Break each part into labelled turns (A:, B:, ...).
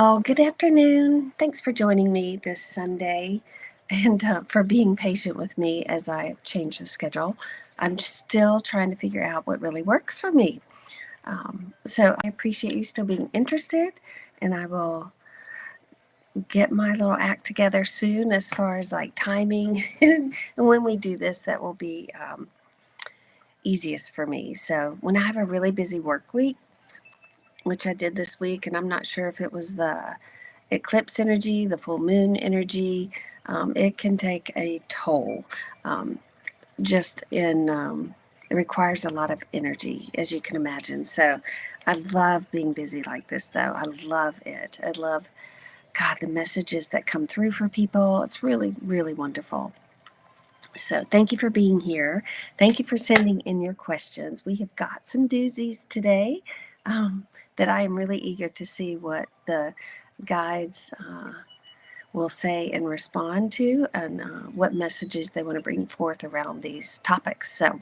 A: Oh, good afternoon. Thanks for joining me this Sunday and for being patient with me as I change the schedule. I'm still trying to figure out what really works for me. So I appreciate you still being interested, and I will get my little act together soon as far as like timing. And when we do this, that will be easiest for me. So when I have a really busy work week, which I did this week, and I'm not sure if it was the eclipse energy, the full moon energy, it can take a toll. Um, just in It requires a lot of energy, as you can imagine. So I love being busy like this, though. I love it. I love, God, the messages that come through for people. It's really, really wonderful. So thank you for being here. Thank you for sending in your questions. We have got some doozies today that I am really eager to see what the guides will say and respond to, and what messages they want to bring forth around these topics. So,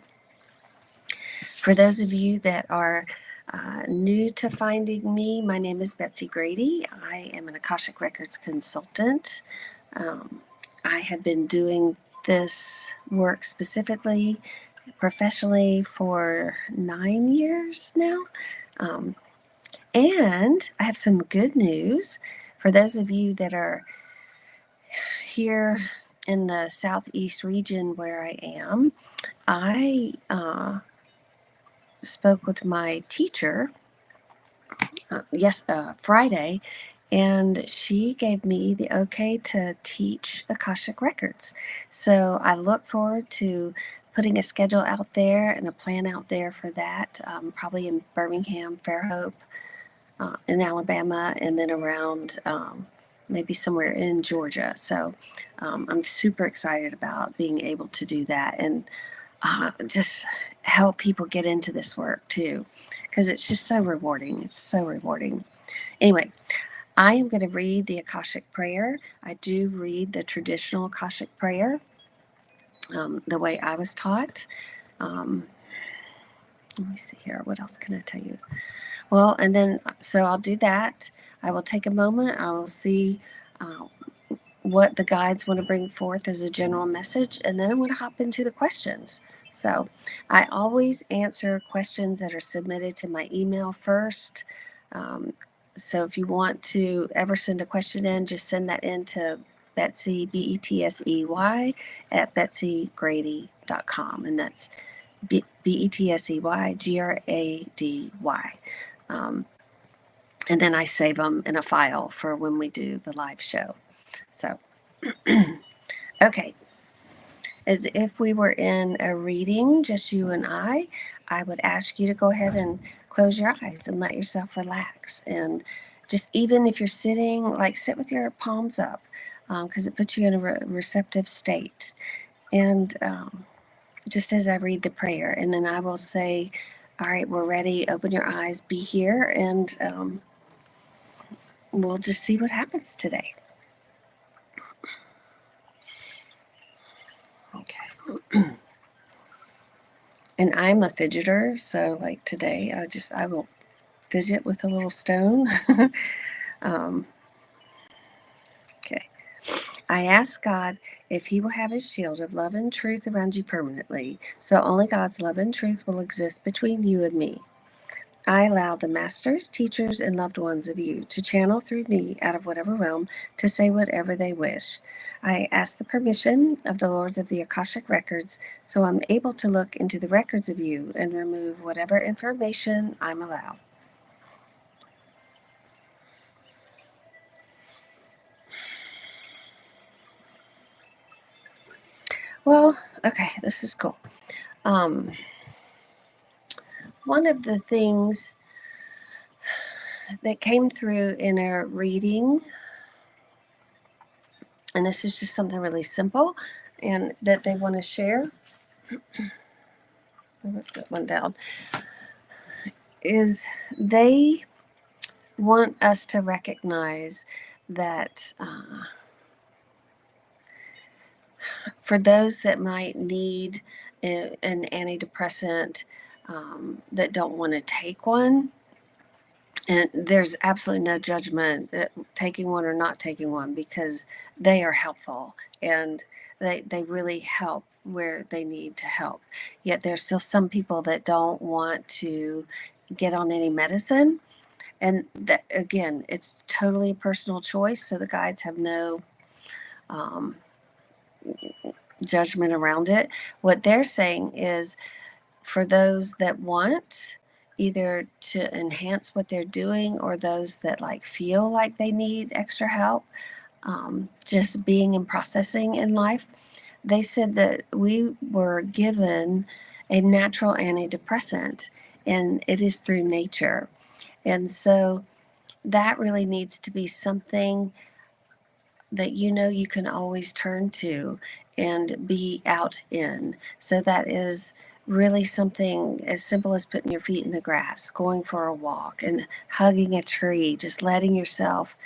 A: for those of you that are new to finding me, my name is Betsy Grady. I am an Akashic Records consultant. I have been doing this work specifically professionally for 9 years now. And I have some good news for those of you that are here in the southeast region where I am. I spoke with my teacher Friday, and she gave me the okay to teach Akashic Records. So I look forward to putting a schedule out there and a plan out there for that, probably in Birmingham, Fairhope, in Alabama, and then around maybe somewhere in Georgia. So I'm super excited about being able to do that and just help people get into this work too, because it's just so rewarding. It's so rewarding. Anyway, I am going to read the Akashic Prayer. I do read the traditional Akashic Prayer the way I was taught. Let me see here. What else can I tell you? Well, and then, so I'll do that. I will take a moment. I will see what the guides want to bring forth as a general message, and then I'm going to hop into the questions. So I always answer questions that are submitted to my email first. So if you want to ever send a question in, just send that in to Betsy, BETSEY, at betsygrady.com. And that's BETSEYGRADY. And then I save them in a file for when we do the live show. So, okay. As if we were in a reading, just you and I would ask you to go ahead and close your eyes and let yourself relax. And just even if you're sitting, like sit with your palms up, because it puts you in a receptive state. And just as I read the prayer, and then I will say, all right, we're ready. Open your eyes, be here, and we'll just see what happens today. Okay. And I'm a fidgeter, so like today, I will fidget with a little stone. Okay. I ask God if He will have His shield of love and truth around you permanently, so only God's love and truth will exist between you and me. I allow the masters, teachers, and loved ones of you to channel through me out of whatever realm to say whatever they wish. I ask the permission of the Lords of the Akashic Records so I'm able to look into the records of you and remove whatever information I'm allowed. Well, okay, this is cool. One of the things that came through in a reading, and this is just something really simple and that they want to share. I wrote that one down. Is they want us to recognize that for those that might need an antidepressant that don't want to take one, And there's absolutely no judgment taking one or not taking one, because they are helpful, and they really help where they need to help. Yet there's still some people that don't want to get on any medicine. And that, again, it's totally a personal choice. So the guides have no um, judgment around it. What they're saying is, for those that want either to enhance what they're doing, or those that like feel like they need extra help, just being and processing in life, they said that we were given a natural antidepressant, and it is through nature. And so that really needs to be something that you can always turn to and be out in. So that is really something as simple as putting your feet in the grass, going for a walk, and hugging a tree, just letting yourself,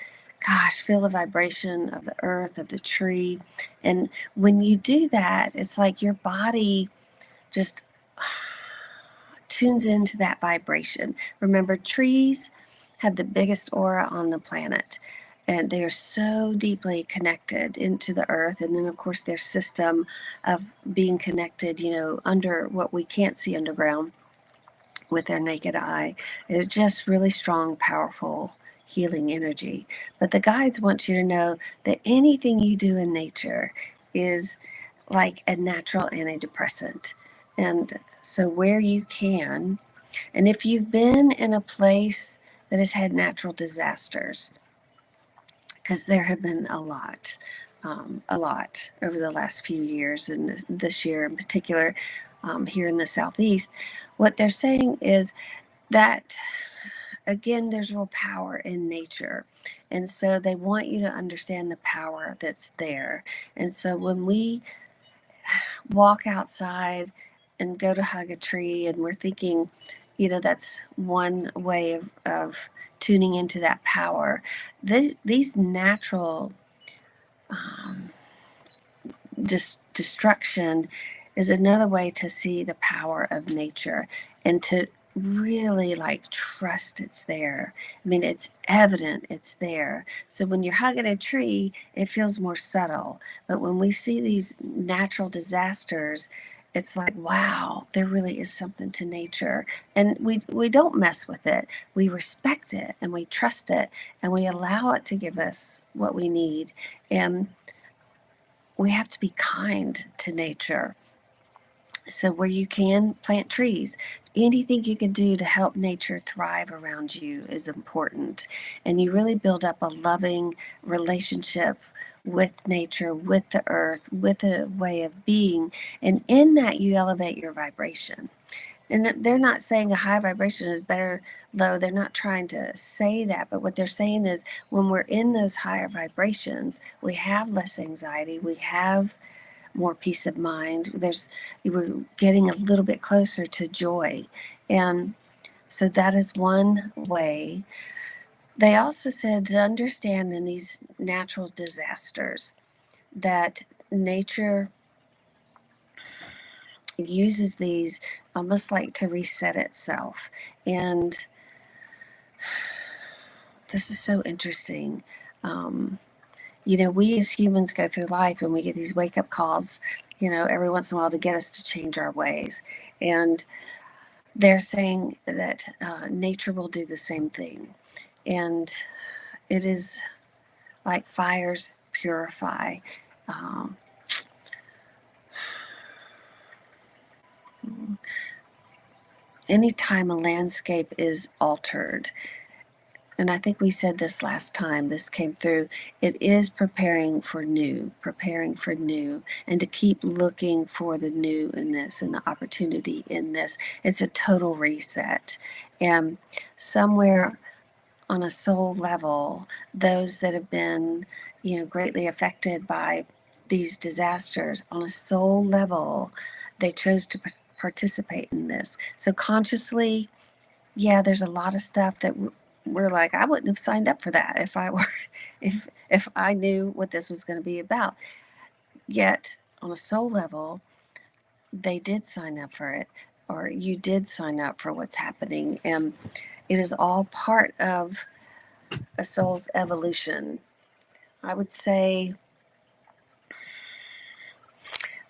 A: gosh, feel the vibration of the earth, of the tree. And when you do that, it's like your body just tunes into that vibration. Remember, trees have the biggest aura on the planet, and they are so deeply connected into the earth. And then, of course, their system of being connected, under what we can't see underground with their naked eye. It's just really strong, powerful, healing energy. But the guides want you to know that anything you do in nature is like a natural antidepressant. And so, where you can, and if you've been in a place that has had natural disasters, because there have been a lot over the last few years, and this year in particular, here in the Southeast, what they're saying is that, again, there's real power in nature. And so they want you to understand the power that's there. And so when we walk outside and go to hug a tree, and we're thinking, that's one way of tuning into that power. These natural destruction is another way to see the power of nature, and to really like trust it's there. I mean, it's evident it's there. So when you're hugging a tree, it feels more subtle. But when we see these natural disasters, it's like, wow, there really is something to nature. And we don't mess with it. We respect it, and we trust it, and we allow it to give us what we need. And we have to be kind to nature. So, where you can, plant trees. Anything you can do to help nature thrive around you is important. And you really build up a loving relationship with nature, with the earth, with a way of being. And in that, you elevate your vibration. And they're not saying a high vibration is better low. They're not trying to say that. But what they're saying is, when we're in those higher vibrations, we have less anxiety. We have more peace of mind. We're getting a little bit closer to joy. And so that is one way. They also said to understand in these natural disasters that nature uses these almost like to reset itself. And this is so interesting. Um, we as humans go through life, and we get these wake up calls, every once in a while, to get us to change our ways. And they're saying that nature will do the same thing. And it is like fires purify. Um, Anytime a landscape is altered, and I think we said this last time this came through, it is preparing for new, and to keep looking for the new in this and the opportunity in this. It's a total reset. And somewhere on a soul level, those that have been, greatly affected by these disasters, on a soul level, they chose to participate in this. So consciously, yeah, there's a lot of stuff that we're like, I wouldn't have signed up for that if I were, if I knew what this was going to be about. Yet on a soul level, they did sign up for it. or you did sign up for what's happening. And it is all part of a soul's evolution. I would say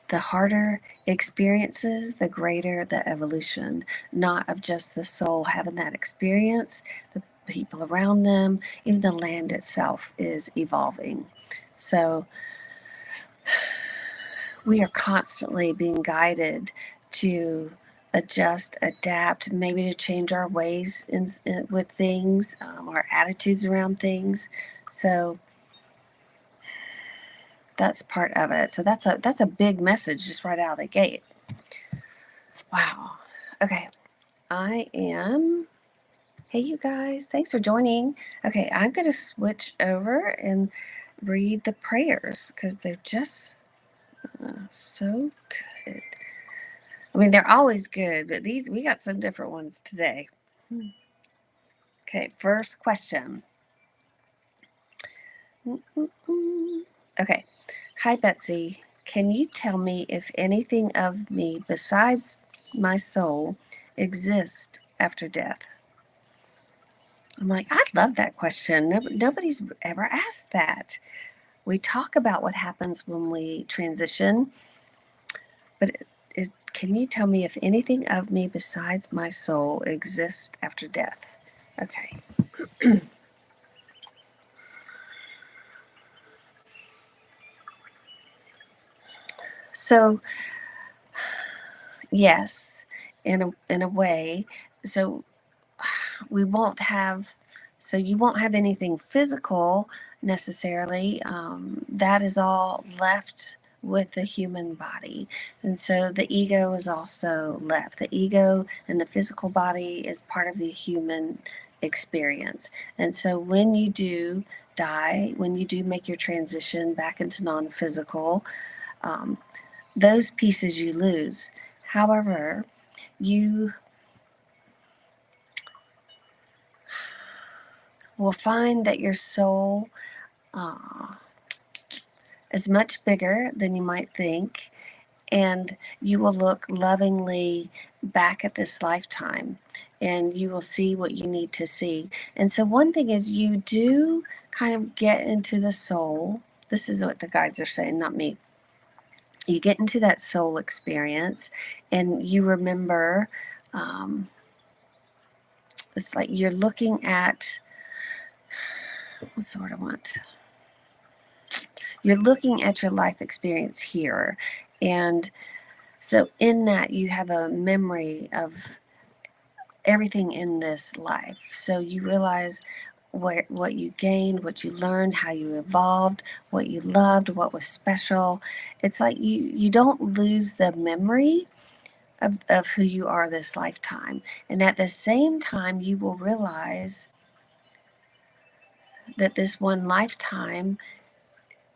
A: the harder experiences, the greater the evolution, not of just the soul having that experience, the people around them, even the land itself is evolving. So we are constantly being guided to adjust, adapt, maybe to change our ways with things, our attitudes around things. So that's part of it. So that's a big message just right out of the gate. Wow. Okay. I am. Hey, you guys. Thanks for joining. Okay, I'm going to switch over and read the prayers because they're just so good. I mean, they're always good, but we got some different ones today. Okay, first question. Okay. Hi, Betsy. Can you tell me if anything of me besides my soul exists after death? I'm like, I love that question. Nobody's ever asked that. We talk about what happens when we transition, but can you tell me if anything of me besides my soul exists after death? Okay. So, yes, in a way. So we won't have, so you won't have anything physical necessarily. That is all left with the human body. And so the ego is also left. The ego and the physical body is part of the human experience. And so when you do die, when you do make your transition back into non-physical, um, those pieces you lose. However, you will find that your soul is much bigger than you might think, and you will look lovingly back at this lifetime and you will see what you need to see. And so, one thing is, you do kind of get into the soul. This is what the guides are saying, not me. You get into that soul experience and you remember. It's like you're looking at, what's the word I want? You're looking at your life experience here. And so in that, you have a memory of everything in this life. So you realize what you gained, what you learned, how you evolved, what you loved, what was special. It's like you don't lose the memory of who you are this lifetime. And at the same time, you will realize that this one lifetime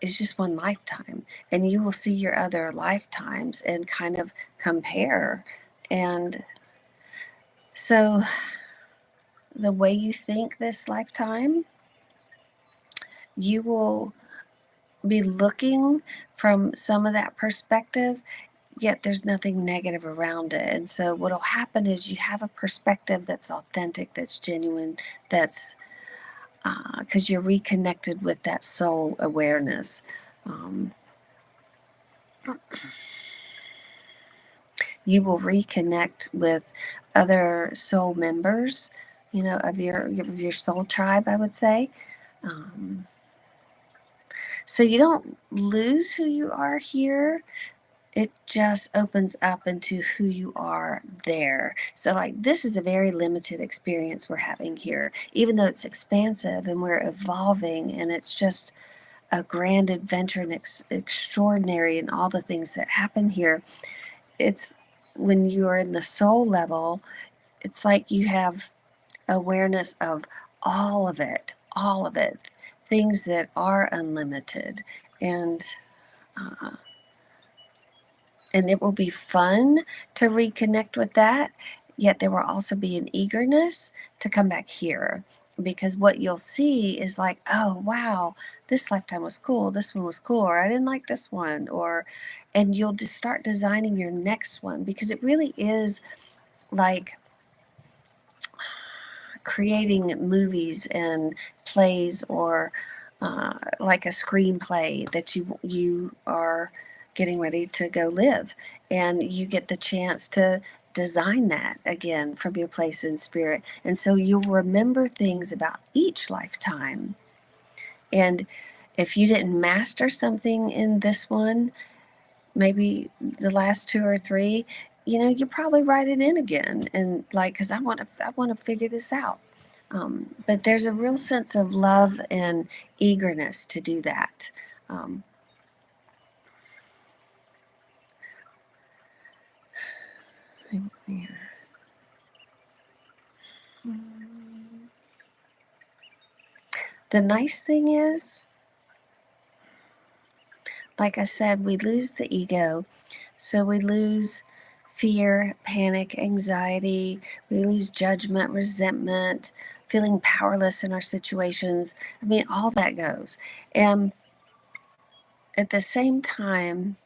A: is just one lifetime, and you will see your other lifetimes and kind of compare. And so the way you think this lifetime, you will be looking from some of that perspective, yet there's nothing negative around it. And so what will happen is you have a perspective that's authentic, that's genuine, that's because you're reconnected with that soul awareness. You will reconnect with other soul members, of your soul tribe, I would say. So you don't lose who you are here. It just opens up into who you are there. So, like, this is a very limited experience we're having here, even though it's expansive and we're evolving, and it's just a grand adventure and extraordinary, and all the things that happen here. It's when you are in the soul level, it's like you have awareness of all of it, things that are unlimited. And and it will be fun to reconnect with that. Yet there will also be an eagerness to come back here, because what you'll see is like, oh wow, this lifetime was cool, this one was cool, or I didn't like this one, or and you'll just start designing your next one, because it really is like creating movies and plays, or like a screenplay that you are getting ready to go live, and you get the chance to design that again from your place in spirit, and so you'll remember things about each lifetime. And if you didn't master something in this one, maybe the last two or three, you probably write it in again, and like, because I want to figure this out. But there's a real sense of love and eagerness to do that. Um, yeah. The nice thing is, like I said, we lose the ego. So we lose fear, panic, anxiety. We lose judgment, resentment, feeling powerless in our situations. I mean, all that goes. And at the same time,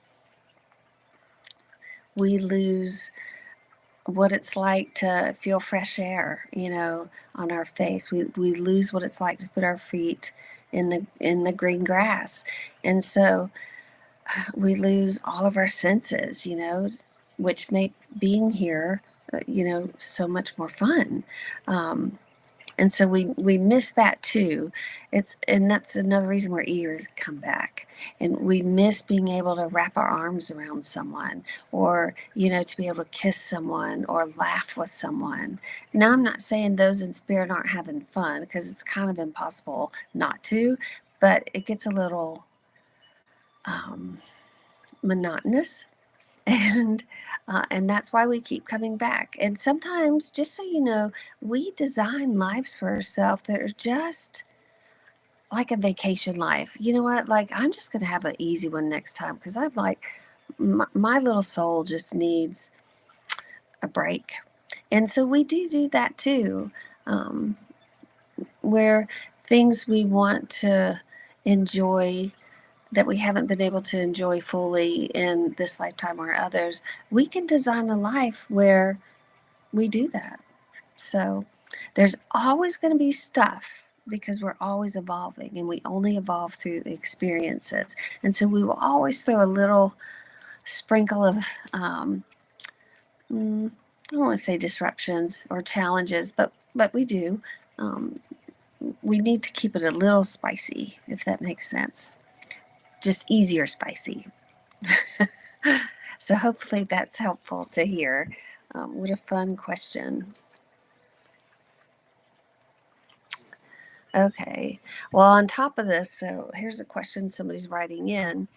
A: we lose what it's like to feel fresh air, on our face. We lose what it's like to put our feet in the green grass. And so we lose all of our senses, which make being here, so much more fun. Um, and so we miss that too. And that's another reason we're eager to come back. And we miss being able to wrap our arms around someone, or, to be able to kiss someone or laugh with someone. Now, I'm not saying those in spirit aren't having fun, because it's kind of impossible not to, but it gets a little monotonous. And that's why we keep coming back. And sometimes, just so you know, we design lives for ourselves that are just like a vacation life. You know what? Like, I'm just going to have an easy one next time, because I'm like, my little soul just needs a break. And so we do that too, where things we want to enjoy that we haven't been able to enjoy fully in this lifetime or others, we can design a life where we do that. So there's always going to be stuff, because we're always evolving, and we only evolve through experiences. And so we will always throw a little sprinkle of, I don't want to say disruptions or challenges, but we do. Um, we need to keep it a little spicy, if that makes sense. Just easier spicy. So hopefully that's helpful to hear. What a fun question. Okay. Well, on top of this, so here's a question somebody's writing in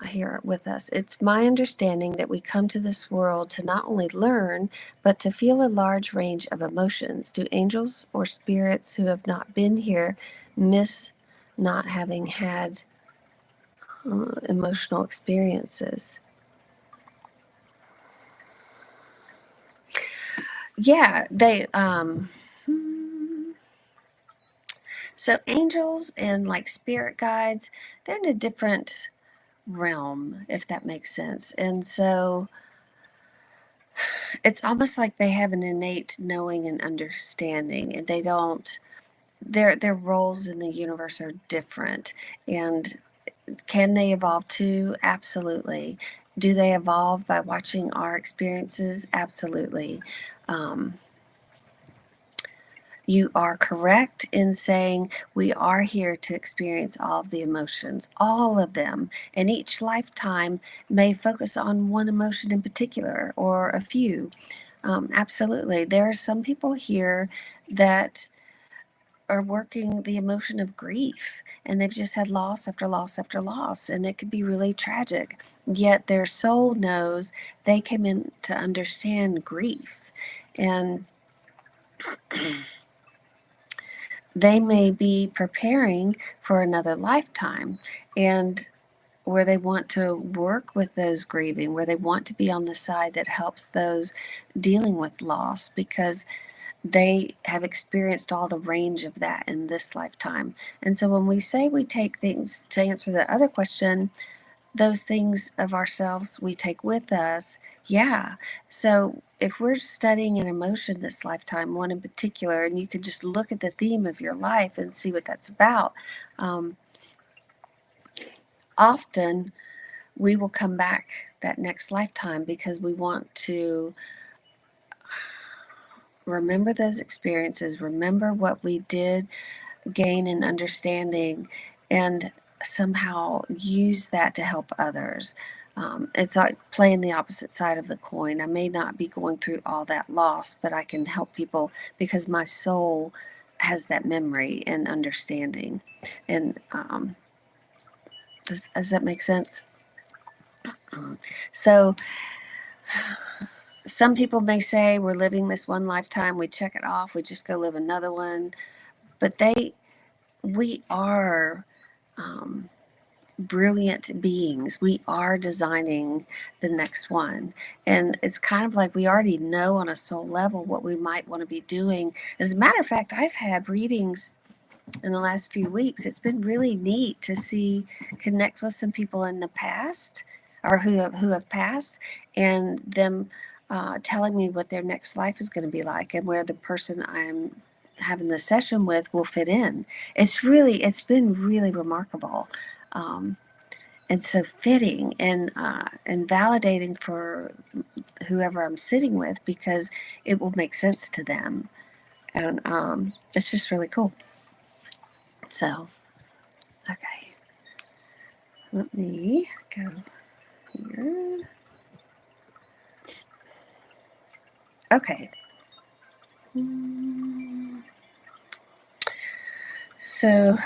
A: here with us. It's my understanding that we come to this world to not only learn, but to feel a large range of emotions. Do angels or spirits who have not been here miss not having had emotional experiences? Yeah, they so angels and like spirit guides, they're in a different realm, if that makes sense. And so it's almost like they have an innate knowing and understanding, and they don't, their roles in the universe are different. And can they evolve too? Absolutely. Do they evolve by watching our experiences? Absolutely. Um, You are correct in saying we are here to experience all of the emotions, all of them. And each lifetime may focus on one emotion in particular, or a few. Absolutely. There are some people here that are working the emotion of grief, and they've just had loss after loss after loss, and it could be really tragic. Yet their soul knows they came in to understand grief. And they may be preparing for another lifetime, and where they want to work with those grieving, where they want to be on the side that helps those dealing with loss, because they have experienced all the range of that in this lifetime. And so when we say we take things, to answer the other question, those things of ourselves we take with us, yeah. So if we're studying an emotion this lifetime, one in particular, and you can just look at the theme of your life and see what that's about, often we will come back that next lifetime because we want to remember those experiences, remember what we did gain in understanding, and somehow use that to help others. It's like playing the opposite side of the coin. I may not be going through all that loss, but I can help people because my soul has that memory and understanding. And does that make sense? So some people may say we're living this one lifetime, we check it off, we just go live another one. But we are brilliant beings. We are designing the next one. And it's kind of like we already know on a soul level what we might want to be doing. As a matter of fact, I've had readings in the last few weeks. It's been really neat to connect with some people in the past or who have passed, and them telling me what their next life is going to be like and where the person I'm having the session with will fit in. It's been really remarkable. And so fitting and validating for whoever I'm sitting with, because it will make sense to them. And it's just really cool. So, okay, let me go here. Okay. So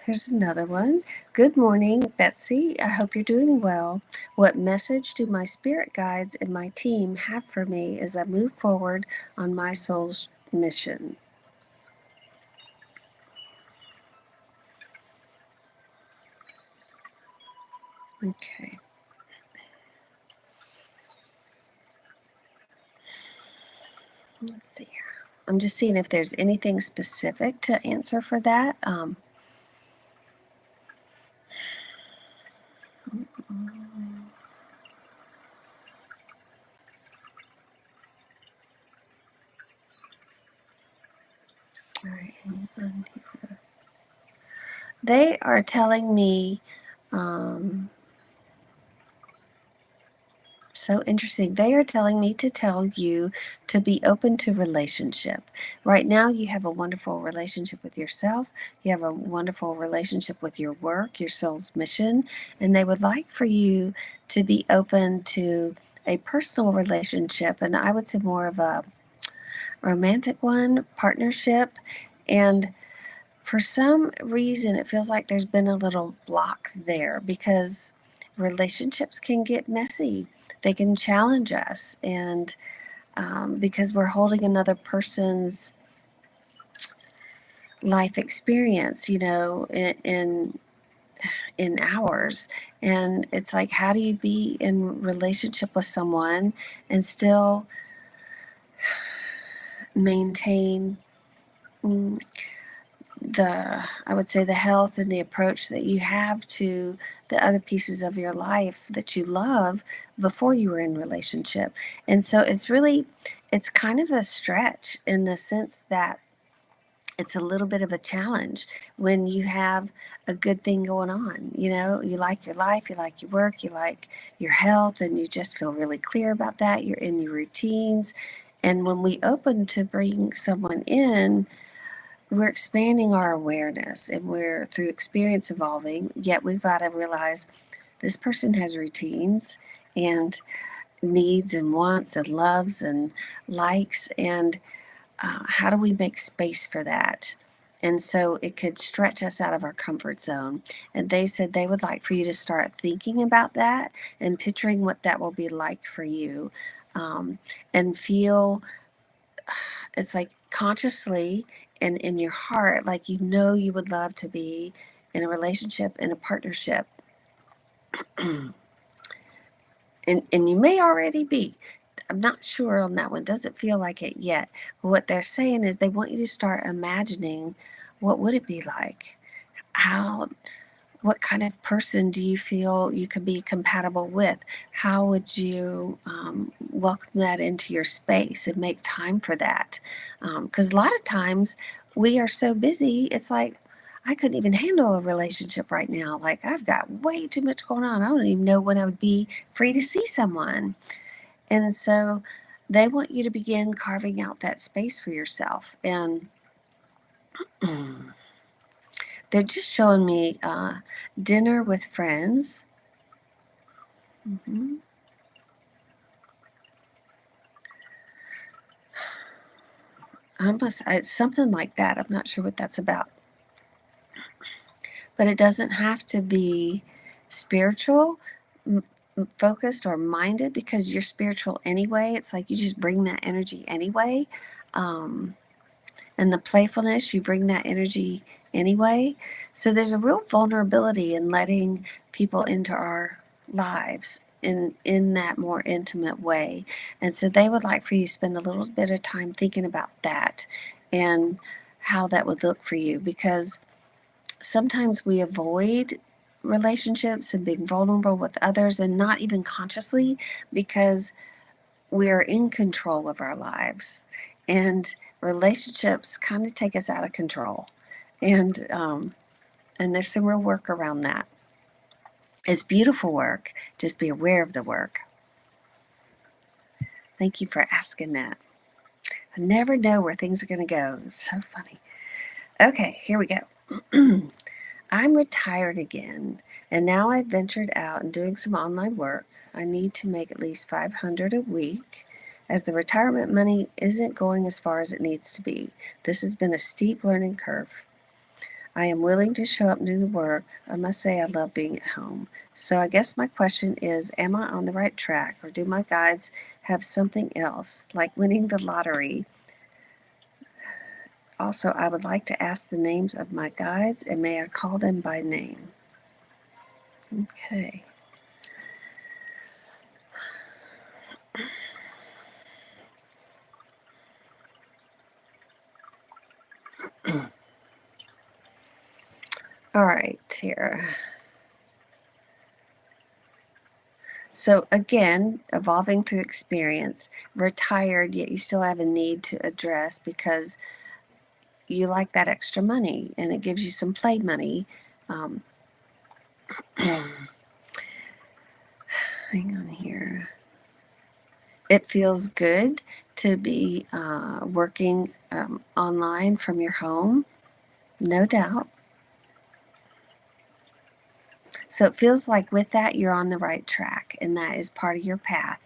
A: here's another one. Good morning, Betsy. I hope you're doing well. What message do my spirit guides and my team have for me as I move forward on my soul's mission? Okay. Let's see here. I'm just seeing if there's anything specific to answer for that. All right. They are telling me, so interesting. They are telling me to tell you to be open to relationship. Right now, you have a wonderful relationship with yourself. You have a wonderful relationship with your work, your soul's mission, and they would like for you to be open to a personal relationship. And I would say more of a romantic one, partnership. And for some reason, it feels like there's been a little block there because relationships can get messy. They can challenge us, and because we're holding another person's life experience, in ours. And it's like, how do you be in relationship with someone and still maintain I would say the health and the approach that you have to the other pieces of your life that you love before you were in relationship. And so it's kind of a stretch in the sense that it's a little bit of a challenge when you have a good thing going on. You like your life, you like your work, you like your health, and you just feel really clear about that. You're in your routines. And when we open to bring someone in, we're expanding our awareness, and we're through experience evolving, yet we've got to realize this person has routines and needs and wants and loves and likes, and how do we make space for that? And so it could stretch us out of our comfort zone. And they said they would like for you to start thinking about that and picturing what that will be like for you, and feel it's like consciously and in your heart, like you would love to be in a relationship, in a partnership. and you may already be. I'm not sure on that one. Doesn't feel like it yet. But what they're saying is they want you to start imagining what would it be like? How What kind of person do you feel you could be compatible with? How would you welcome that into your space and make time for that? Because a lot of times we are so busy, it's like, I couldn't even handle a relationship right now. Like, I've got way too much going on. I don't even know when I would be free to see someone. And so they want you to begin carving out that space for yourself. And they're just showing me dinner with friends. Mhm. It's something like that. I'm not sure what that's about. But it doesn't have to be spiritual focused or minded, because you're spiritual anyway. It's like you just bring that energy anyway. Um, and the playfulness, you bring that energy anyway. So there's a real vulnerability in letting people into our lives in that more intimate way. And so they would like for you to spend a little bit of time thinking about that and how that would look for you, because sometimes we avoid relationships and being vulnerable with others, and not even consciously, because we're in control of our lives, and relationships kind of take us out of control. And um, and there's some real work around that. It's beautiful work. Just be aware of the work. Thank you for asking that. I never know where things are going to go. It's so funny. Okay, here we go. I'm retired again, and now I've ventured out and doing some online work. I need to make at least 500 a week, as the retirement money isn't going as far as it needs to be. This has been a steep learning curve. I am willing to show up and do the work. I must say I love being at home. So I guess my question is, am I on the right track, or do my guides have something else, like winning the lottery? Also, I would like to ask the names of my guides, and may I call them by name? Okay. All right, here. So again, evolving through experience, retired, yet you still have a need to address, because you like that extra money and it gives you some play money. Um, hang on here. It feels good to be working online from your home, no doubt. So it feels like with that, you're on the right track, and that is part of your path.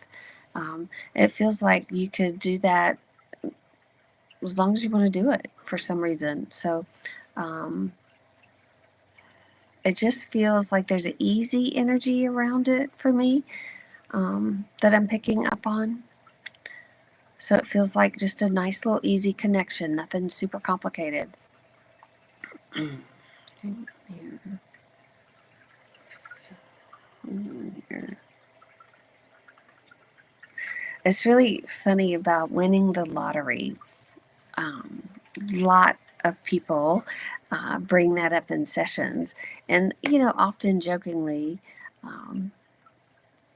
A: It feels like you could do that as long as you want to do it for some reason. So um, it just feels like there's an easy energy around it for me, that I'm picking up on. So it feels like just a nice little easy connection, nothing super complicated. It's really funny about winning the lottery. Lot of people bring that up in sessions, and often jokingly, um,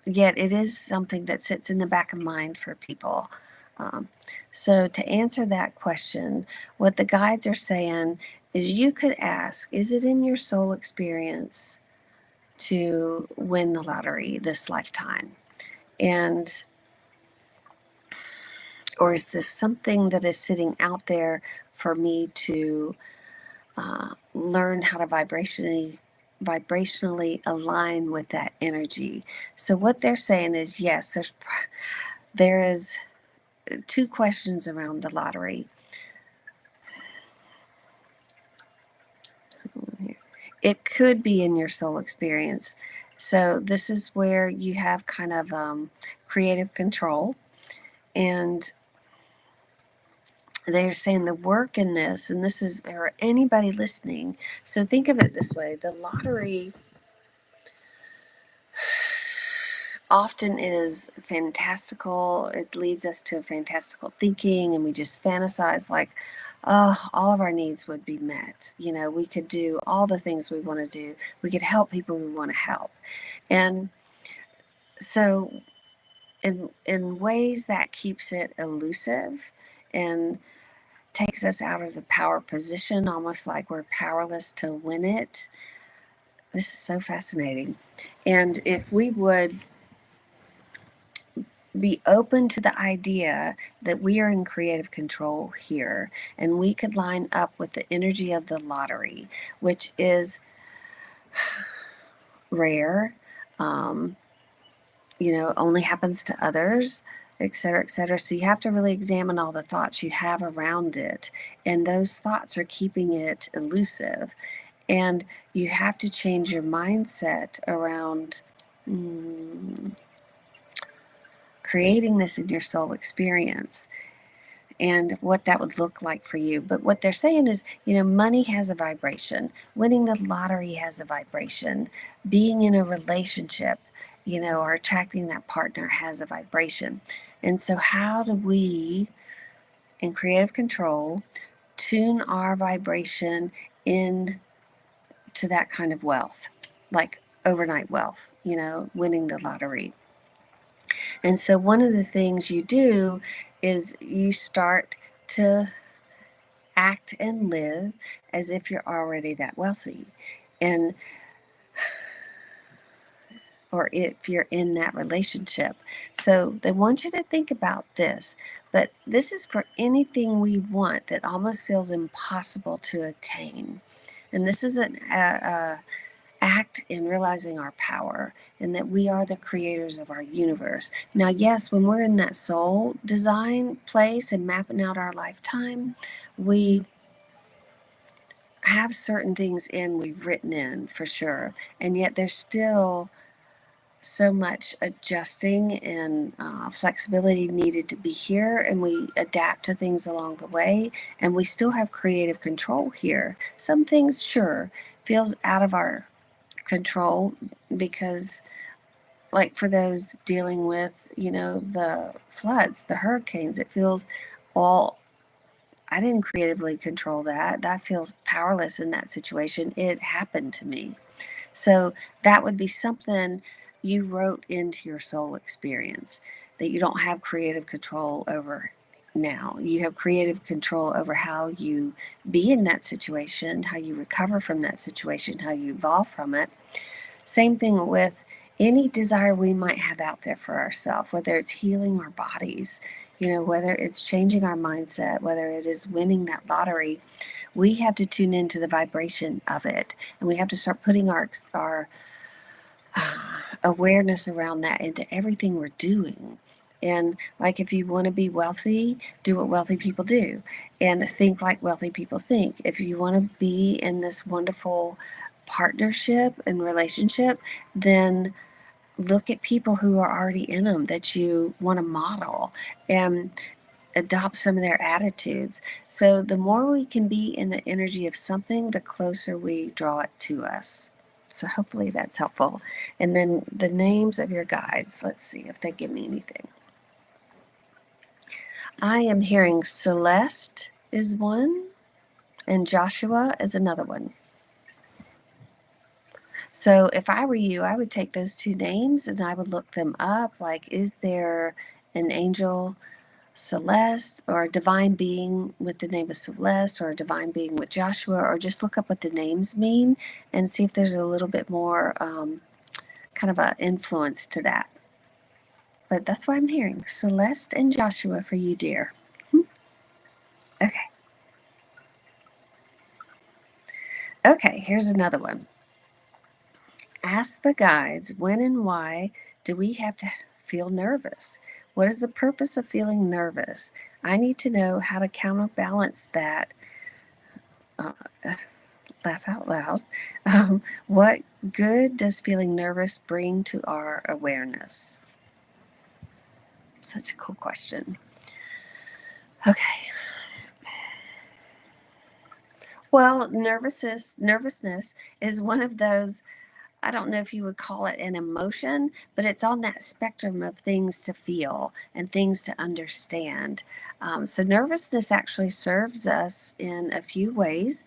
A: yet it is something that sits in the back of mind for people. Um, so to answer that question, what the guides are saying is, you could ask, is it in your soul experience to win the lottery this lifetime? And or is this something that is sitting out there for me to learn how to vibrationally align with that energy? So what they're saying is, yes, there is two questions around the lottery. It could be in your soul experience. So this is where you have kind of creative control, and they're saying the work in this, and this is for anybody listening. So think of it this way: the lottery often is fantastical. It leads us to fantastical thinking, and we just fantasize like, all of our needs would be met. We could do all the things we want to do. We could help people we want to help. And so in ways that keeps it elusive and takes us out of the power position, almost like we're powerless to win it. This is so fascinating. And if we would be open to the idea that we are in creative control here, and we could line up with the energy of the lottery, which is rare, um, only happens to others, et cetera, et cetera. So you have to really examine all the thoughts you have around it. And those thoughts are keeping it elusive. And you have to change your mindset around creating this in your soul experience and what that would look like for you. But what they're saying is, money has a vibration. Winning the lottery has a vibration. Being in a relationship, or attracting that partner has a vibration. And so how do we, in creative control, tune our vibration in to that kind of wealth, like overnight wealth, winning the lottery? And so one of the things you do is you start to act and live as if you're already that wealthy. And or if you're in that relationship. So they want you to think about this, but this is for anything we want that almost feels impossible to attain. And this is an act in realizing our power and that we are the creators of our universe. Now, yes, when we're in that soul design place and mapping out our lifetime, we have certain things we've written in for sure, and yet there's still so much adjusting and flexibility needed to be here, and we adapt to things along the way, and we still have creative control here. Some things sure feels out of our control because, like, for those dealing with the floods, the hurricanes, it feels all, I didn't creatively control that feels powerless in that situation. It happened to me. So that would be something you wrote into your soul experience that you don't have creative control over now. You have creative control over how you be in that situation, how you recover from that situation, how you evolve from it. Same thing with any desire we might have out there for ourselves, whether it's healing our bodies, whether it's changing our mindset, whether it is winning that lottery. We have to tune into the vibration of it, and we have to start putting our awareness around that into everything we're doing. And like, if you want to be wealthy, do what wealthy people do and think like wealthy people think. If you want to be in this wonderful partnership and relationship, then look at people who are already in them that you want to model and adopt some of their attitudes. So the more we can be in the energy of something, the closer we draw it to us. So hopefully that's helpful. And then the names of your guides, let's see if they give me anything. I am hearing Celeste is one, and Joshua is another one. So if I were you, I would take those two names and I would look them up. Like, is there an angel Celeste or a divine being with the name of Celeste or a divine being with Joshua, or just look up what the names mean and see if there's a little bit more kind of an influence to that. But that's what I'm hearing. Celeste and Joshua for you, dear. Okay. Okay, here's another one. Ask the guides, when and why do we have to feel nervous? What is the purpose of feeling nervous? I need to know how to counterbalance that. Laugh out loud. What good does feeling nervous bring to our awareness? Such a cool question. Okay. Well, nervousness is one of those I don't know if you would call it an emotion, but it's on that spectrum of things to feel and things to understand. So, nervousness actually serves us in a few ways.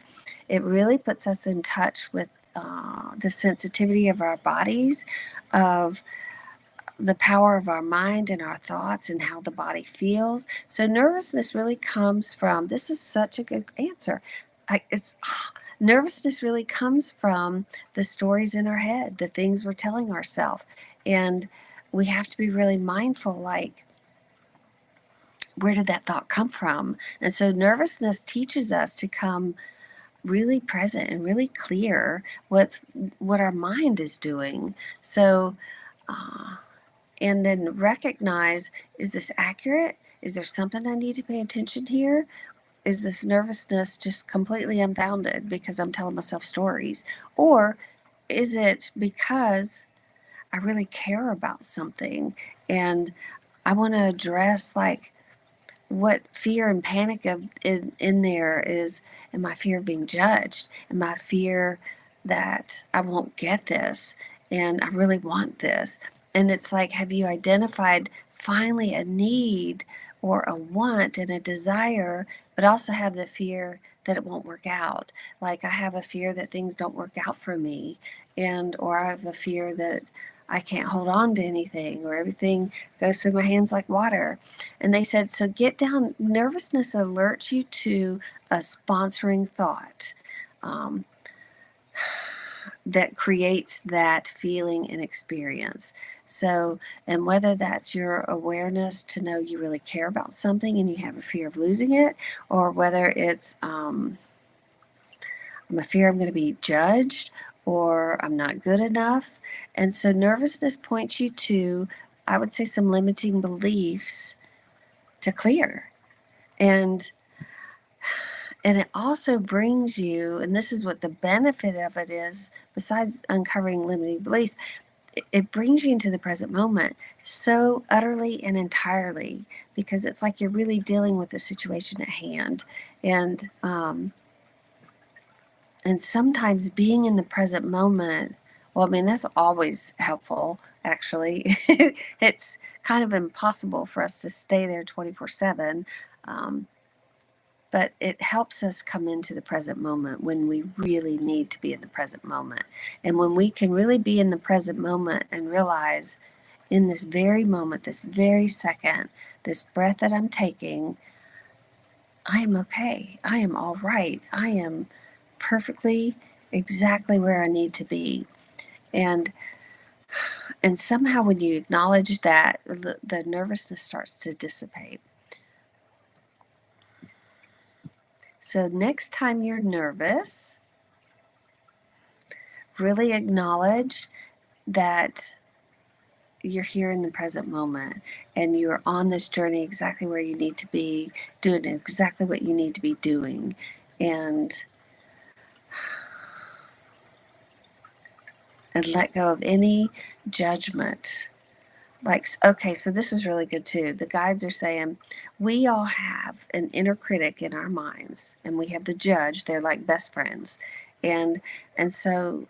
A: It really puts us in touch with the sensitivity of our bodies, of the power of our mind and our thoughts and how the body feels. So nervousness really comes from, this is such a good answer. It's nervousness really comes from the stories in our head, the things we're telling ourselves. And we have to be really mindful, like, where did that thought come from? And so nervousness teaches us to come really present and really clear with what our mind is doing. So and then recognize, is this accurate? Is there something I need to pay attention here? Is this nervousness just completely unfounded because I'm telling myself stories? Or is it because I really care about something and I want to address, like, what fear and panic in there is? Am I fear of being judged? Am I fear that I won't get this and I really want this? And it's like, have you identified finally a need or a want and a desire, but also have the fear that it won't work out? Like, I have a fear that things don't work out for me, and or I have a fear that I can't hold on to anything, or everything goes through my hands like water. And they said, so get down. Nervousness alerts you to a sponsoring thought um, that creates that feeling and experience. So, and whether that's your awareness to know you really care about something and you have a fear of losing it, or whether it's, I'm a fear I'm going to be judged, or I'm not good enough. And so nervousness points you to, I would say, some limiting beliefs to clear. And it also brings you, and this is what the benefit of it is, besides uncovering limiting beliefs, it brings you into the present moment so utterly and entirely, because it's like you're really dealing with the situation at hand. And sometimes being in the present moment, well, I mean, that's always helpful, actually. It's kind of impossible for us to stay there 24/7. Um, but it helps us come into the present moment when we really need to be in the present moment. And when we can really be in the present moment and realize, in this very moment, this very second, this breath that I'm taking, I am okay. I am all right. I am perfectly exactly where I need to be. And somehow when you acknowledge that, the nervousness starts to dissipate. So next time you're nervous, really acknowledge that you're here in the present moment and you're on this journey exactly where you need to be, doing exactly what you need to be doing. And let go of any judgment. Like, okay, so this is really good too. The guides are saying we all have an inner critic in our minds, and we have the judge. They're like best friends. And so,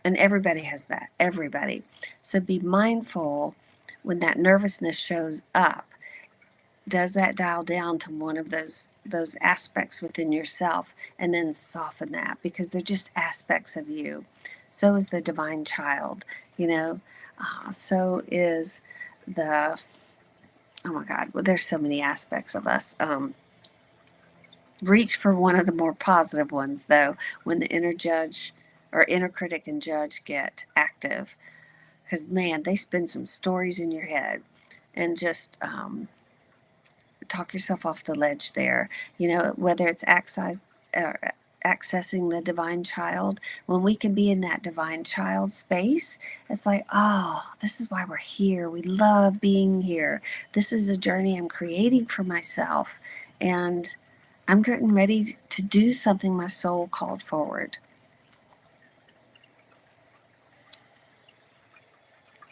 A: and everybody has that, everybody. So be mindful when that nervousness shows up. Does that dial down to one of those aspects within yourself, and then soften that, because they're just aspects of you. So is the divine child, you know. So is the, oh my God, well, there's so many aspects of us. Reach for one of the more positive ones, though, when the inner judge or inner critic and judge get active, because man, they spin some stories in your head and just talk yourself off the ledge there. You know, whether it's accessing the divine child, when we can be in that divine child space, it's like, oh, this is why we're here. We love being here. This is a journey I'm creating for myself. And I'm getting ready to do something my soul called forward.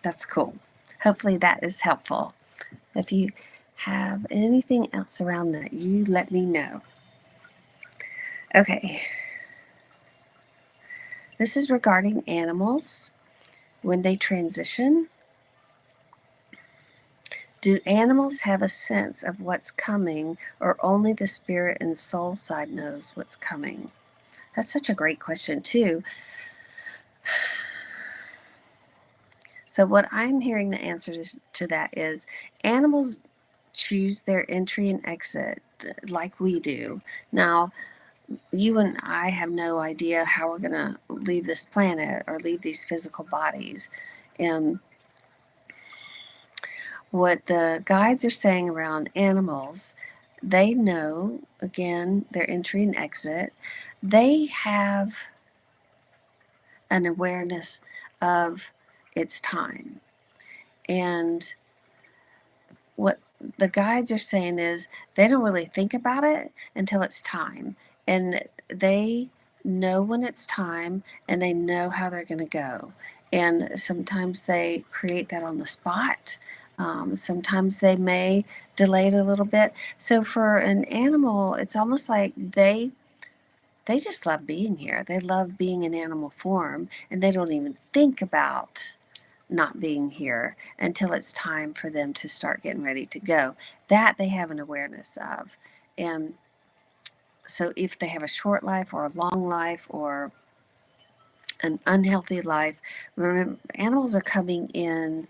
A: That's cool. Hopefully that is helpful. If you have anything else around that, you let me know. Okay. This is regarding animals when they transition. Do animals have a sense of what's coming, or only the spirit and soul side knows what's coming? That's such a great question, too. So, what I'm hearing the answer to that is animals choose their entry and exit like we do. Now, you and I have no idea how we're going to leave this planet or leave these physical bodies. And what the guides are saying around animals, they know, again, their entry and exit. They have an awareness of its time. And what the guides are saying is they don't really think about it until it's time. And they know when it's time and they know how they're going to go. And sometimes they create that on the spot. Sometimes they may delay it a little bit. So for an animal, it's almost like they just love being here. They love being in animal form, and they don't even think about not being here until it's time for them to start getting ready to go. That they have an awareness of. And so if they have a short life or a long life or an unhealthy life, remember, animals are coming in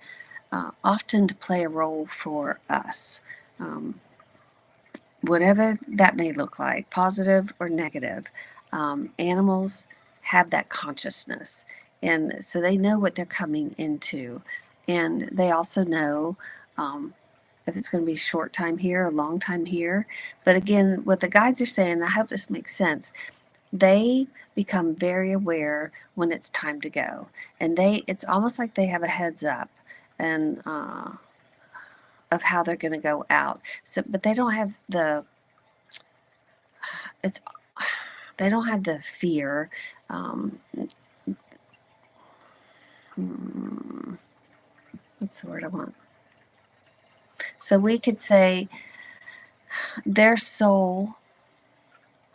A: often to play a role for us. Whatever that may look like, positive or negative, animals have that consciousness. And so they know what they're coming into. And they also know if it's going to be short time here, a long time here. But again, what the guides are saying, I hope this makes sense, they become very aware when it's time to go. And it's almost like they have a heads up and of how they're going to go out. So, but they don't have it's they don't have the fear. Um, what's the word I want? So we could say their soul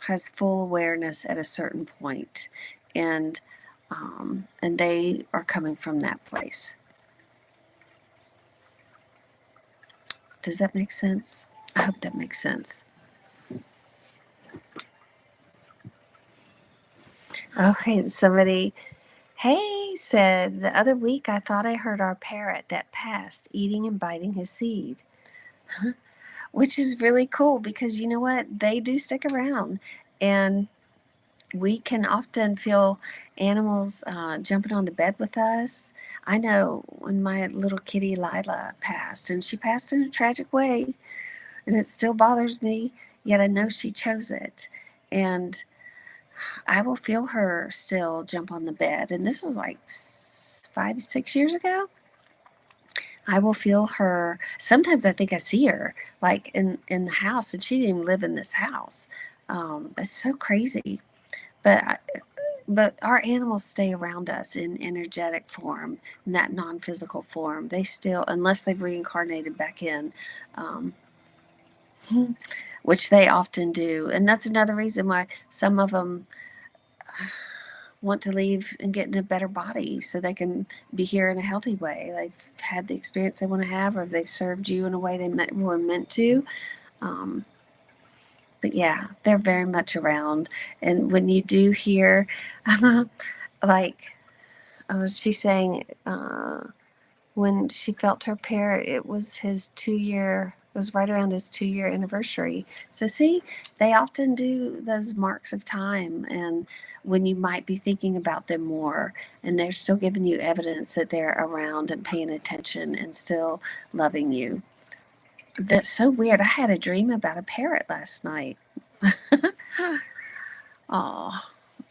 A: has full awareness at a certain point, and they are coming from that place. Does that make sense? I hope that makes sense. Okay, somebody, hey, said the other week I thought I heard our parrot that passed eating and biting his seed, which is really cool because you know what? They do stick around. And we can often feel animals jumping on the bed with us. I know when my little kitty Lila passed, and she passed in a tragic way, and it still bothers me, yet I know she chose it. And I will feel her still jump on the bed. And this was like 5, 6 years ago. I will feel her. Sometimes I think I see her like in the house, and she didn't even live in this house. It's so crazy. But but our animals stay around us in energetic form, in that non-physical form. They still, unless they've reincarnated back in, um, which they often do. And that's another reason why some of them want to leave and get in a better body so they can be here in a healthy way. They've had the experience they want to have, or they've served you in a way they were meant to. Um, but yeah, they're very much around. And when you do hear, like, she's saying when she felt her parrot, it was his 2 year, it was right around his 2 year anniversary. So see, they often do those marks of time, and when you might be thinking about them more, and they're still giving you evidence that they're around and paying attention and still loving you. That's so weird. I had a dream about a parrot last night. Oh,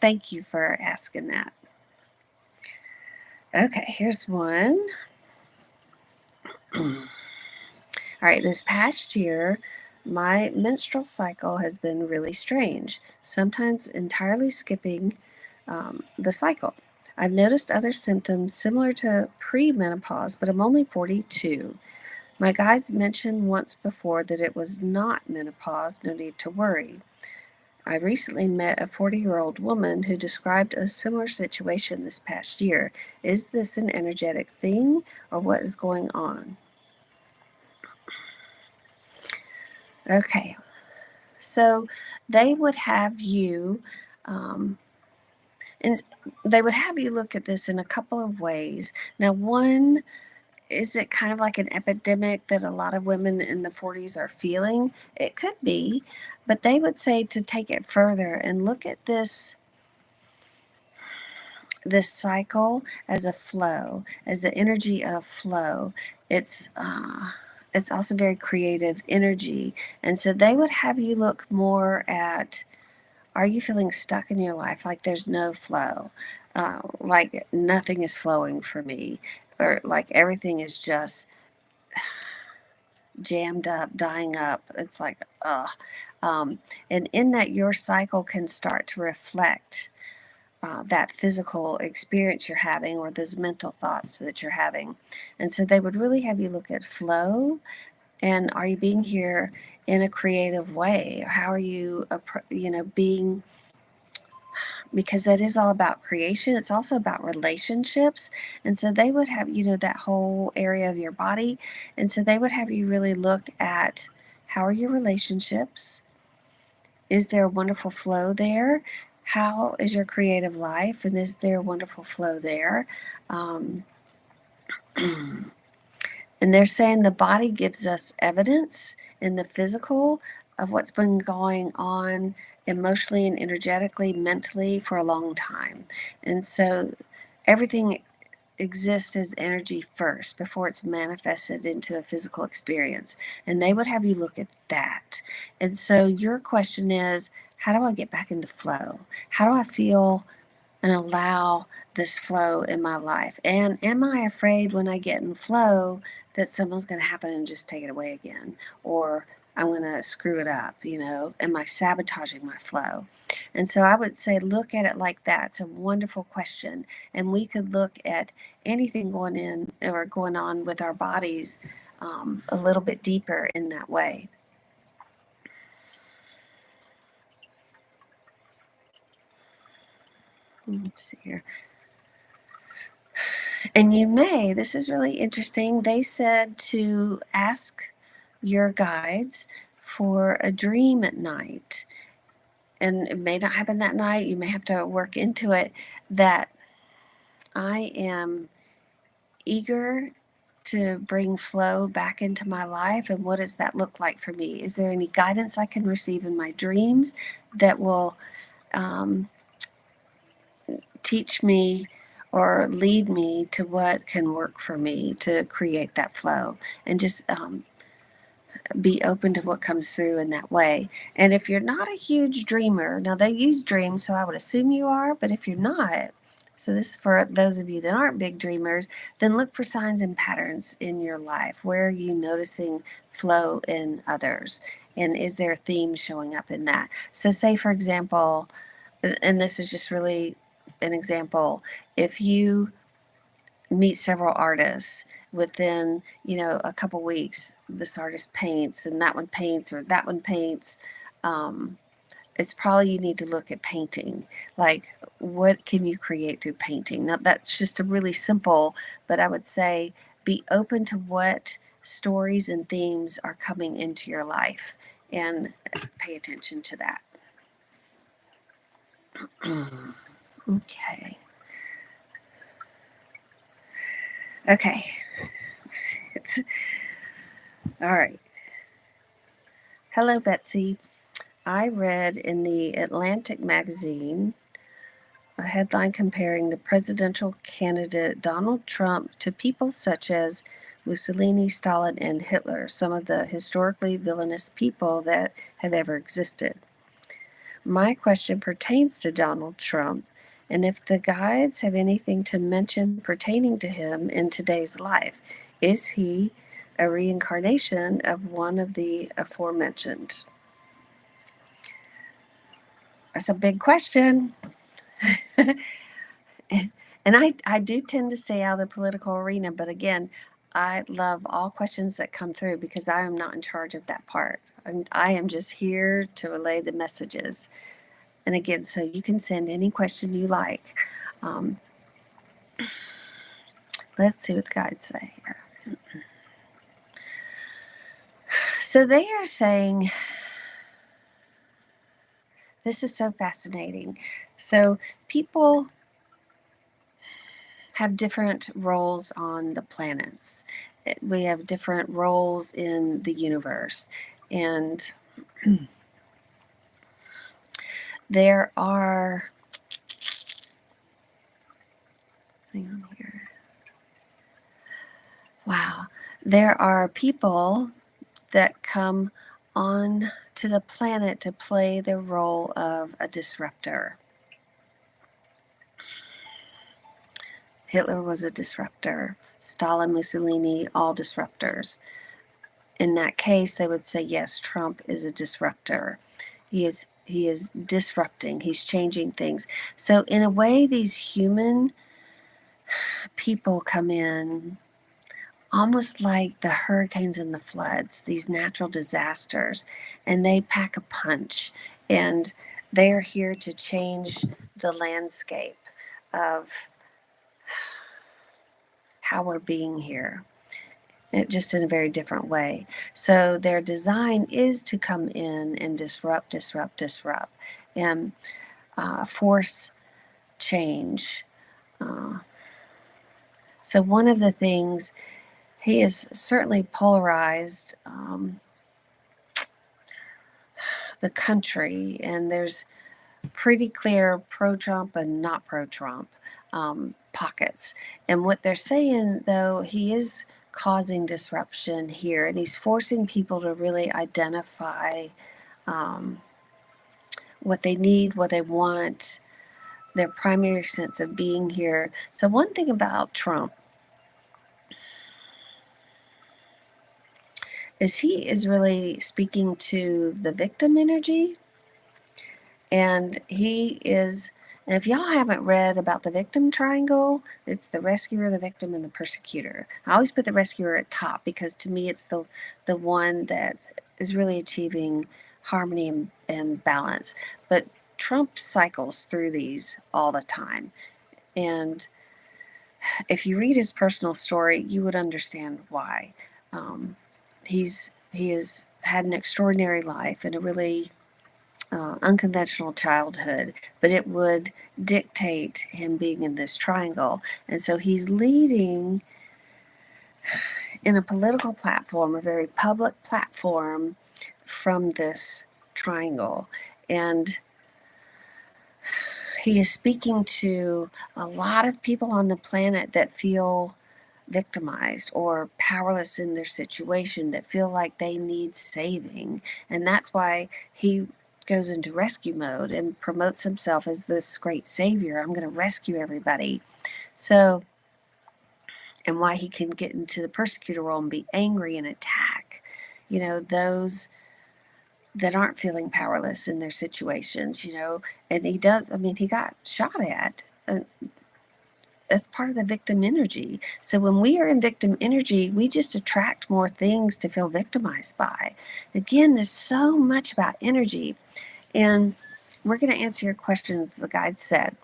A: thank you for asking that. Okay, here's one. All right, this past year, my menstrual cycle has been really strange, sometimes entirely skipping the cycle. I've noticed other symptoms similar to premenopause, but I'm only 42. My guides mentioned once before that it was not menopause, no need to worry. I recently met a 40-year-old woman who described a similar situation this past year. Is this an energetic thing or what is going on? Okay, so they would have you, and they would have you look at this in a couple of ways. Now, one, is it kind of like an epidemic that a lot of women in the 40s are feeling? It could be, but they would say to take it further and look at this cycle as a flow, as the energy of flow. It's also very creative energy, and so they would have you look more at, are you feeling stuck in your life, like there's no flow, like nothing is flowing for me, or like everything is just jammed up, dying up. It's like, ugh. And in that, your cycle can start to reflect that physical experience you're having or those mental thoughts that you're having. And so they would really have you look at flow, and are you being here in a creative way? Or how are you, being, because that is all about creation. It's also about relationships. And so they would have, that whole area of your body. And so they would have you really look at, how are your relationships? Is there a wonderful flow there? How is your creative life? And is there a wonderful flow there? Um, and they're saying the body gives us evidence in the physical of what's been going on emotionally and energetically, mentally for a long time. And so everything exists as energy first before it's manifested into a physical experience. And they would have you look at that. And so your question is, how do I get back into flow? How do I feel and allow this flow in my life? And am I afraid when I get in flow that something's going to happen and just take it away again? Or I'm going to screw it up, Am I sabotaging my flow? And so I would say, look at it like that. It's a wonderful question. And we could look at anything going in or going on with our bodies a little bit deeper in that way. Let's see here. And this is really interesting. They said to ask your guides for a dream at night. And it may not happen that night. You may have to work into it, that I am eager to bring flow back into my life. And what does that look like for me? Is there any guidance I can receive in my dreams that will um, teach me or lead me to what can work for me to create that flow? And just be open to what comes through in that way. And if you're not a huge dreamer, now they use dreams, so I would assume you are, but if you're not, so this is for those of you that aren't big dreamers, then look for signs and patterns in your life. Where are you noticing flow in others? And is there a theme showing up in that? So, say, for example, and this is just really an example, if you meet several artists within a couple weeks, this artist paints and that one paints or that one paints, it's probably you need to look at painting, like what can you create through painting. Now that's just a really simple, but I would say be open to what stories and themes are coming into your life and pay attention to that. Okay. Okay. All right. Hello, Betsy. I read in the Atlantic magazine a headline comparing the presidential candidate Donald Trump to people such as Mussolini, Stalin, and Hitler, some of the historically villainous people that have ever existed. My question pertains to Donald Trump, and if the guides have anything to mention pertaining to him in today's life. Is he a reincarnation of one of the aforementioned? That's a big question. And I do tend to stay out of the political arena, but again, I love all questions that come through because I am not in charge of that part. I am just here to relay the messages. And again, so you can send any question you like. Let's see what the guides say here. So they are saying, this is so fascinating. So people have different roles on the planets. We have different roles in the universe. And there are, hang on here. Wow. There are people that come on to the planet to play the role of a disruptor. Hitler was a disruptor. Stalin, Mussolini, all disruptors. In that case, they would say, yes, Trump is a disruptor. He is disrupting. He's changing things. So in a way, these human people come in almost like the hurricanes and the floods, these natural disasters, and they pack a punch, and they are here to change the landscape of how we're being here, just in a very different way. So their design is to come in and disrupt, and force change. So one of the things, he is certainly polarized the country, and there's pretty clear pro-Trump and not pro-Trump pockets. And what they're saying, though, he is causing disruption here, and he's forcing people to really identify what they need, what they want, their primary sense of being here. So one thing about Trump is he is really speaking to the victim energy. And he is, and if y'all haven't read about the victim triangle, it's the rescuer, the victim, and the persecutor. I always put the rescuer at top because to me it's the one that is really achieving harmony and balance. But Trump cycles through these all the time. And if you read his personal story, you would understand why. He has had an extraordinary life and a really unconventional childhood, but it would dictate him being in this triangle. And so he's leading in a political platform, a very public platform from this triangle. And he is speaking to a lot of people on the planet that feel victimized or powerless in their situation, that feel like they need saving. And that's why he goes into rescue mode and promotes himself as this great savior. I'm going to rescue everybody. So, and why he can get into the persecutor role and be angry and attack, those that aren't feeling powerless in their situations, and he does. I mean, he got shot at. That's part of the victim energy. So when we are in victim energy, we just attract more things to feel victimized by. Again, there's so much about energy. And we're going to answer your questions, the guide said.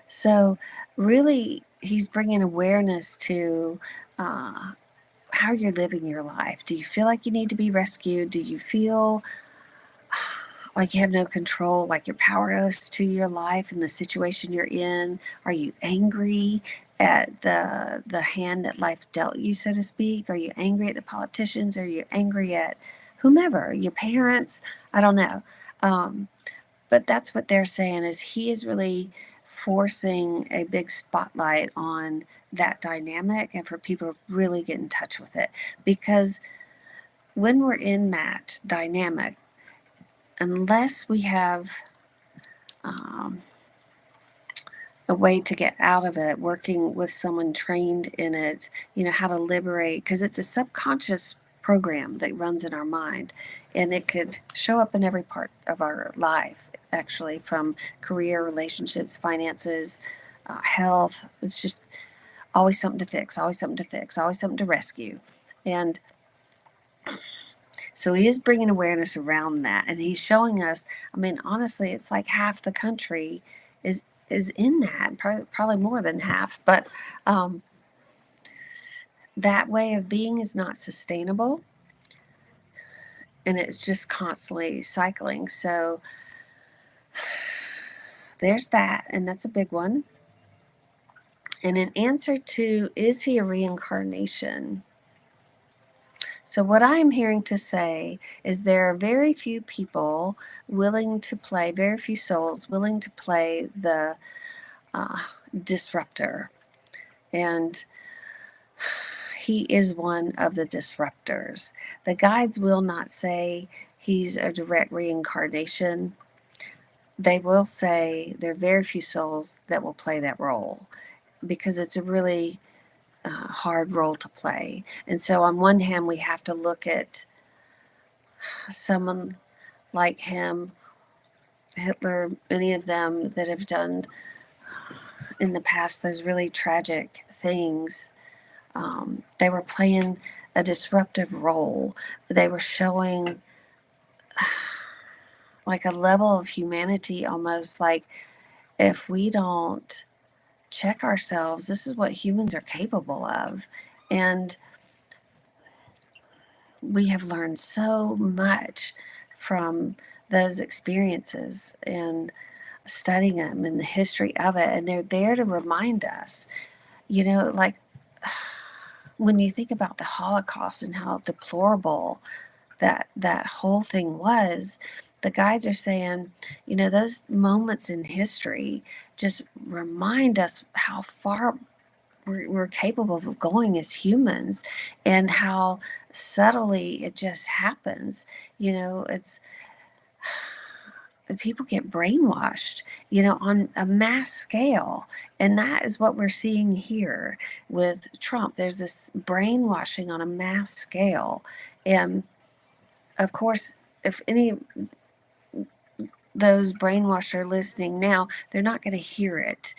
A: So really, he's bringing awareness to how you're living your life. Do you feel like you need to be rescued? Do you feel like you have no control, like you're powerless to your life and the situation you're in? Are you angry at the hand that life dealt you, so to speak? Are you angry at the politicians? Are you angry at whomever, your parents? I don't know. But that's what they're saying, is he is really forcing a big spotlight on that dynamic and for people to really get in touch with it. Because when we're in that dynamic, unless we have a way to get out of it, working with someone trained in it, how to liberate, because it's a subconscious program that runs in our mind, and it could show up in every part of our life, actually, from career, relationships, finances, health. It's just always something to fix, always something to fix, always something to rescue. And So he is bringing awareness around that, and he's showing us. I mean, honestly, it's like half the country is is in that, probably more than half. But that way of being is not sustainable, and it's just constantly cycling. So there's that, and that's a big one. And in answer to, is he a reincarnation? So, what I am hearing to say is there are very few people willing to play, very few souls willing to play the uh, disruptor. And he is one of the disruptors. The guides will not say he's a direct reincarnation. They will say there are very few souls that will play that role because it's a really hard role to play. And so, on one hand, we have to look at someone like him, Hitler, many of them that have done in the past those really tragic things. They were playing a disruptive role. They were showing like a level of humanity, almost like if we don't check ourselves, this is what humans are capable of. And we have learned so much from those experiences and studying them and the history of it. And they're there to remind us, like when you think about the Holocaust and how deplorable that whole thing was, the guides are saying, those moments in history just remind us how far we're capable of going as humans and how subtly it just happens. It's people get brainwashed, on a mass scale. And that is what we're seeing here with Trump. There's this brainwashing on a mass scale. And of course, if any of those brainwashed are listening now, they're not going to hear it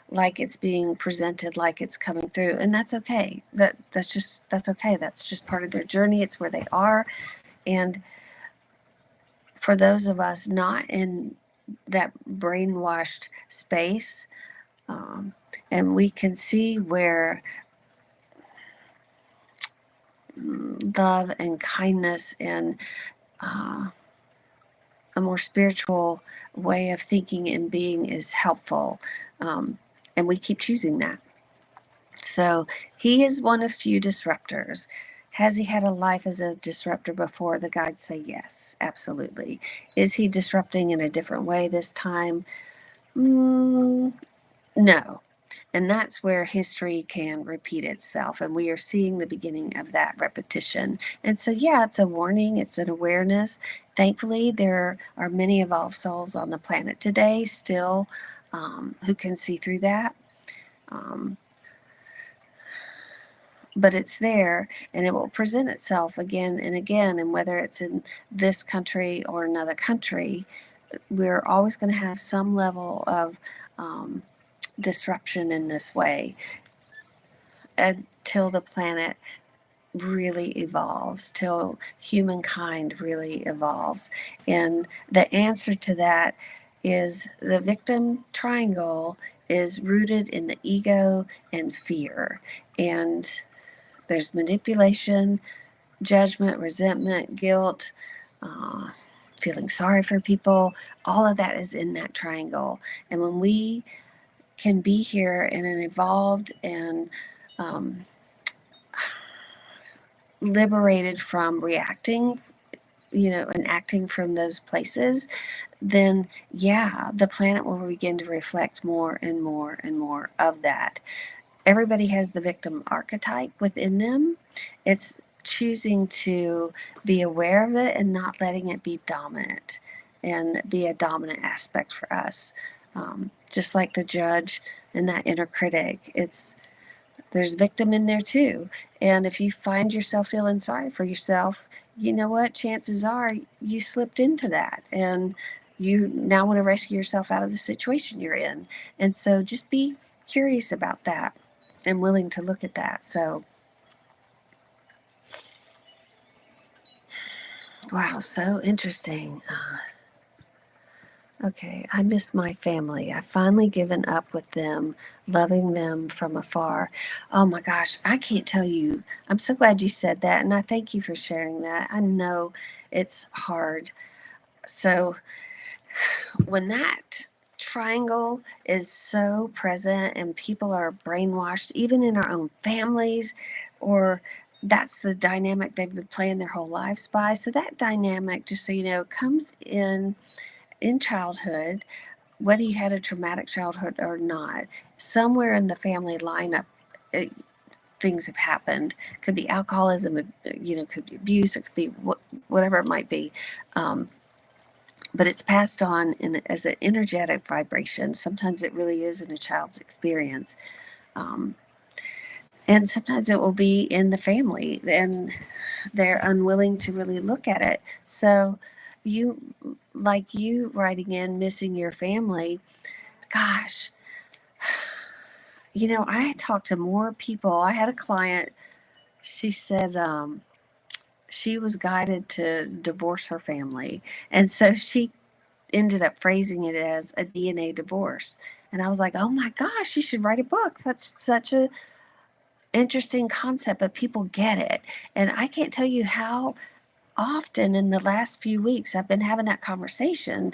A: like it's being presented, like it's coming through. And that's okay. That's okay. That's just part of their journey. It's where they are. And for those of us not in that brainwashed space, and we can see where love and kindness and a more spiritual way of thinking and being is helpful. And we keep choosing that. So he is one of few disruptors. Has he had a life as a disruptor before? The guides say yes, absolutely. Is he disrupting in a different way this time? No. And that's where history can repeat itself. And we are seeing the beginning of that repetition. And so, yeah, it's a warning, it's an awareness. Thankfully, there are many evolved souls on the planet today still who can see through that. But it's there and it will present itself again and again. And whether it's in this country or another country, we're always going to have some level of disruption in this way until the planet really evolves, till humankind really evolves. And the answer to that is the victim triangle is rooted in the ego and fear. And there's manipulation, judgment, resentment, guilt, feeling sorry for people. All of that is in that triangle. And when we can be here in an evolved and liberated from reacting, and acting from those places, then yeah, the planet will begin to reflect more and more and more of that. Everybody has the victim archetype within them. It's choosing to be aware of it and not letting it be dominant and be a dominant aspect for us. Just like the judge and that inner critic, there's victim in there too. And if you find yourself feeling sorry for yourself, you know what? Chances are you slipped into that and you now want to rescue yourself out of the situation you're in. And so just be curious about that and willing to look at that. So Wow, so interesting. Okay, I miss my family. I've finally given up with them, loving them from afar. Oh my gosh, I can't tell you. I'm so glad you said that, and I thank you for sharing that. I know it's hard. So, when that triangle is so present and people are brainwashed, even in our own families, or that's the dynamic they've been playing their whole lives by. So, that dynamic, just so you know, comes in childhood, whether you had a traumatic childhood or not, somewhere in the family lineup, it, things have happened. Could be alcoholism, could be abuse, it could be whatever it might be. Um, but it's passed on as an energetic vibration. Sometimes it really is in a child's experience. Um, and sometimes it will be in the family, and they're unwilling to really look at it. So, you, like you writing in, missing your family, gosh, I talked to more people. I had a client, she said she was guided to divorce her family. And so she ended up phrasing it as a DNA divorce. And I was like, oh my gosh, you should write a book. That's such a interesting concept, but people get it. And I can't tell you how often in the last few weeks I've been having that conversation.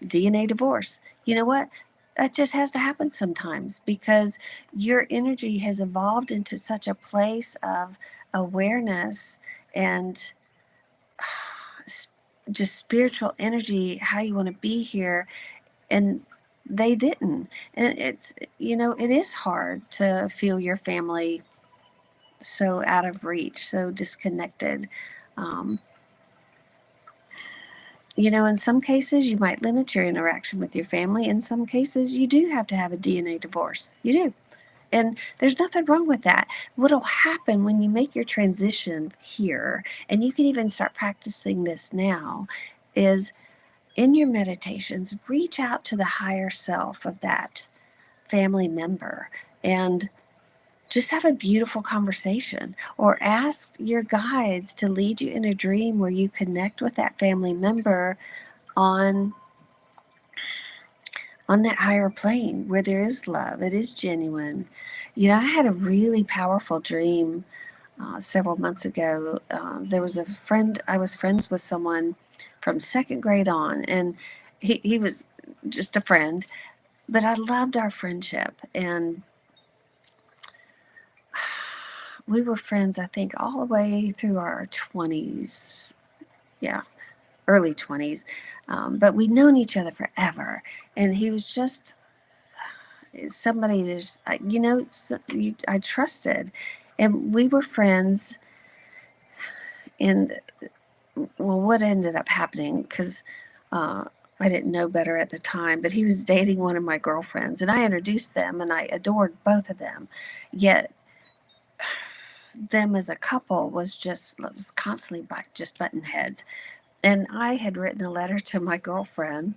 A: DNA divorce. You know what? That just has to happen sometimes because your energy has evolved into such a place of awareness and just spiritual energy, how you want to be here. And they didn't. And it is hard to feel your family so out of reach, so disconnected. Um, in some cases, you might limit your interaction with your family. In some cases, you do have to have a DNA divorce. You do. And there's nothing wrong with that. What'll happen when you make your transition here, and you can even start practicing this now, is in your meditations, reach out to the higher self of that family member and just have a beautiful conversation, or ask your guides to lead you in a dream where you connect with that family member on that higher plane where there is love, it is genuine. I had a really powerful dream several months ago. There was a friend, I was friends with someone from second grade on, and he was just a friend, but I loved our friendship. And we were friends, I think, all the way through our 20s. Yeah, early 20s. But we'd known each other forever. And he was just somebody just, I trusted. And we were friends. And well, what ended up happening, because I didn't know better at the time, but he was dating one of my girlfriends, and I introduced them, and I adored both of them. Yet, them as a couple was constantly just button heads. And I had written a letter to my girlfriend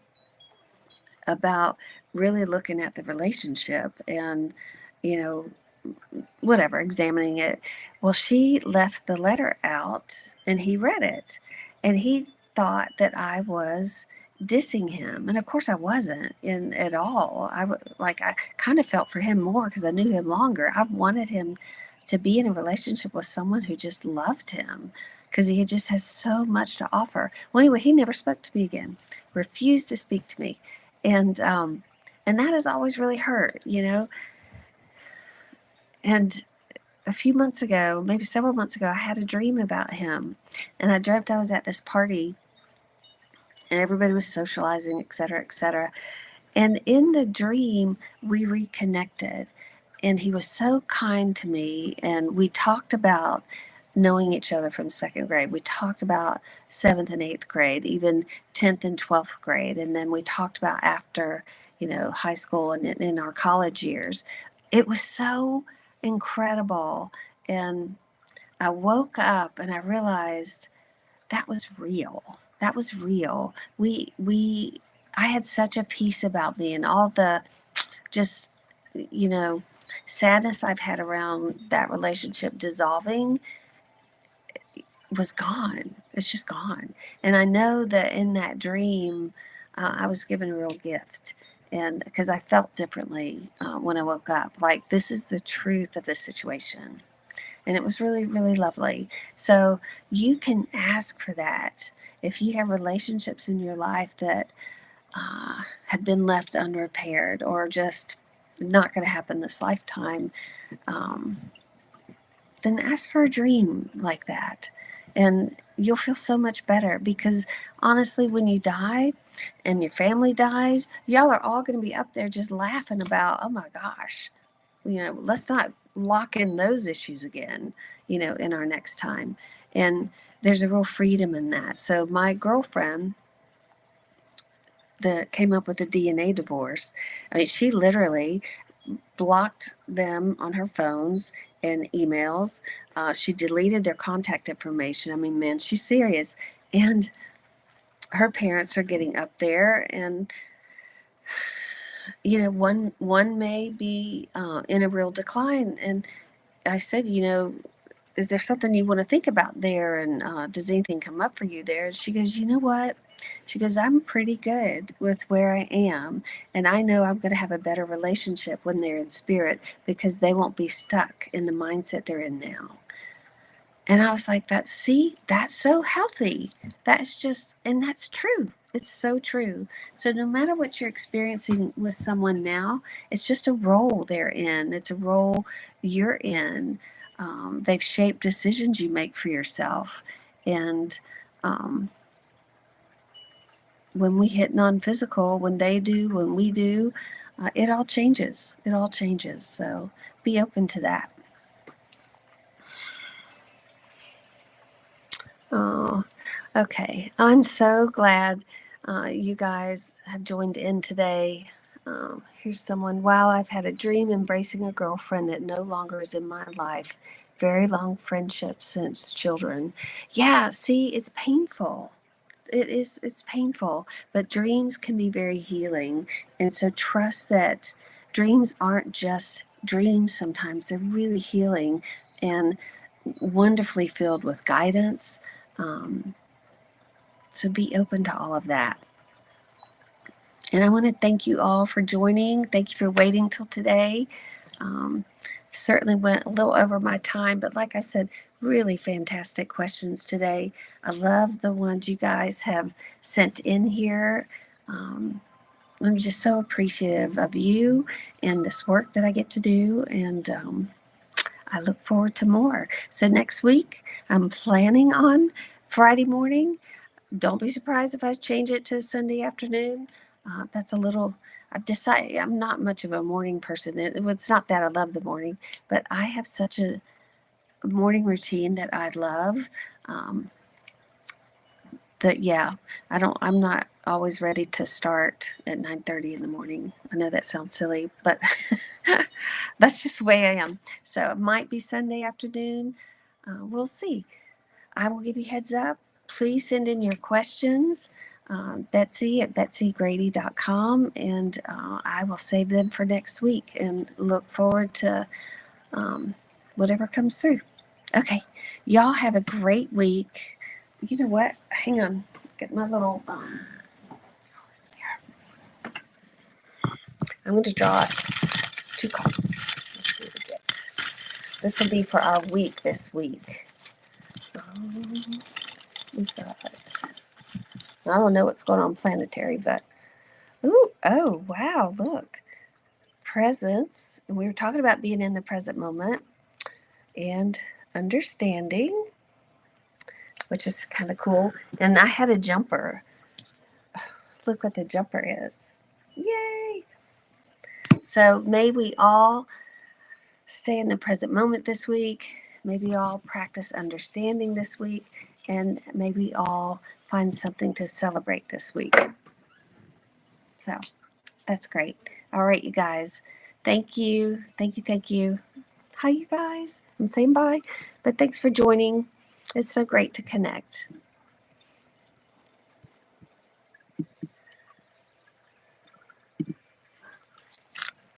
A: about really looking at the relationship and, you know, whatever, examining it. Well, she left the letter out and he read it. And he thought that I was dissing him. And of course I wasn't in at all. I kind of felt for him more because I knew him longer. I wanted him to be in a relationship with someone who just loved him because he just has so much to offer. Well, anyway, he never spoke to me again, refused to speak to me. And that has always really hurt. And a few months ago, maybe several months ago, I had a dream about him. And I dreamt I was at this party and everybody was socializing, et cetera, et cetera. And in the dream, we reconnected. And he was so kind to me. And we talked about knowing each other from second grade. We talked about seventh and eighth grade, even 10th and 12th grade. And then we talked about after, high school and in our college years. It was so incredible. And I woke up and I realized that was real. That was real. I had such a peace about me, and all the just, you know, sadness I've had around that relationship dissolving was gone. It's just gone. And I know that in that dream, I was given a real gift. And because I felt differently when I woke up, like this is the truth of the situation. And it was really, really lovely. So you can ask for that. If you have relationships in your life that have been left unrepaired or just not going to happen this lifetime, um, then ask for a dream like that. And you'll feel so much better because honestly, when you die and your family dies, y'all are all going to be up there just laughing about, oh my gosh, let's not lock in those issues again, in our next time. And there's a real freedom in that. So my girlfriend that came up with the DNA divorce, I mean, she literally blocked them on her phones and emails. She deleted their contact information. I mean, man, she's serious. And her parents are getting up there, and one may be in a real decline. And I said, is there something you want to think about there? And does anything come up for you there? And she goes, you know what? She goes, I'm pretty good with where I am. And I know I'm going to have a better relationship when they're in spirit because they won't be stuck in the mindset they're in now. And I was like, that's so healthy. And that's true. It's so true. So no matter what you're experiencing with someone now, it's just a role they're in. It's a role you're in. They've shaped decisions you make for yourself. And when we hit non-physical, when they do, when we do, it all changes. It all changes. So be open to that. Oh, okay. I'm so glad you guys have joined in today. Here's someone, wow, I've had a dream embracing a girlfriend that no longer is in my life. Very long friendship since children. Yeah, see, it's painful. It's painful, but dreams can be very healing. And so trust that dreams aren't just dreams sometimes, they're really healing and wonderfully filled with guidance. So be open to all of that. And I want to thank you all for joining. Thank you for waiting till today. Um, Certainly went a little over my time, but like I said, really fantastic questions today. I love the ones you guys have sent in here. I'm just so appreciative of you and this work that I get to do. And I look forward to more. So next week, I'm planning on Friday morning. Don't be surprised if I change it to Sunday afternoon. That's a little, I've decided I'm not much of a morning person. It's not that I love the morning, but I have such a morning routine that I love. Um, yeah, I'm not always ready to start at 9:30 in the morning. I know that sounds silly, but that's just the way I am. So it might be Sunday afternoon. We'll see. I will give you heads up. Please send in your questions, Betsy at betsygrady.com, and I will save them for next week and look forward to whatever comes through. Okay, y'all have a great week. You know what? Hang on. Get my little. I'm going to draw us 2 cards. Let's see what we get. This will be for our week this week. We've got. I don't know what's going on planetary, but oh wow, look. Presence. And we were talking about being in the present moment and understanding, which is kind of cool. And I had a jumper. Look what the jumper is. Yay! So may we all stay in the present moment this week. Maybe all practice understanding this week. And maybe all find something to celebrate this week. So that's great. All right, you guys. Thank you. Thank you. Thank you. Hi, you guys. I'm saying bye, but thanks for joining. It's so great to connect.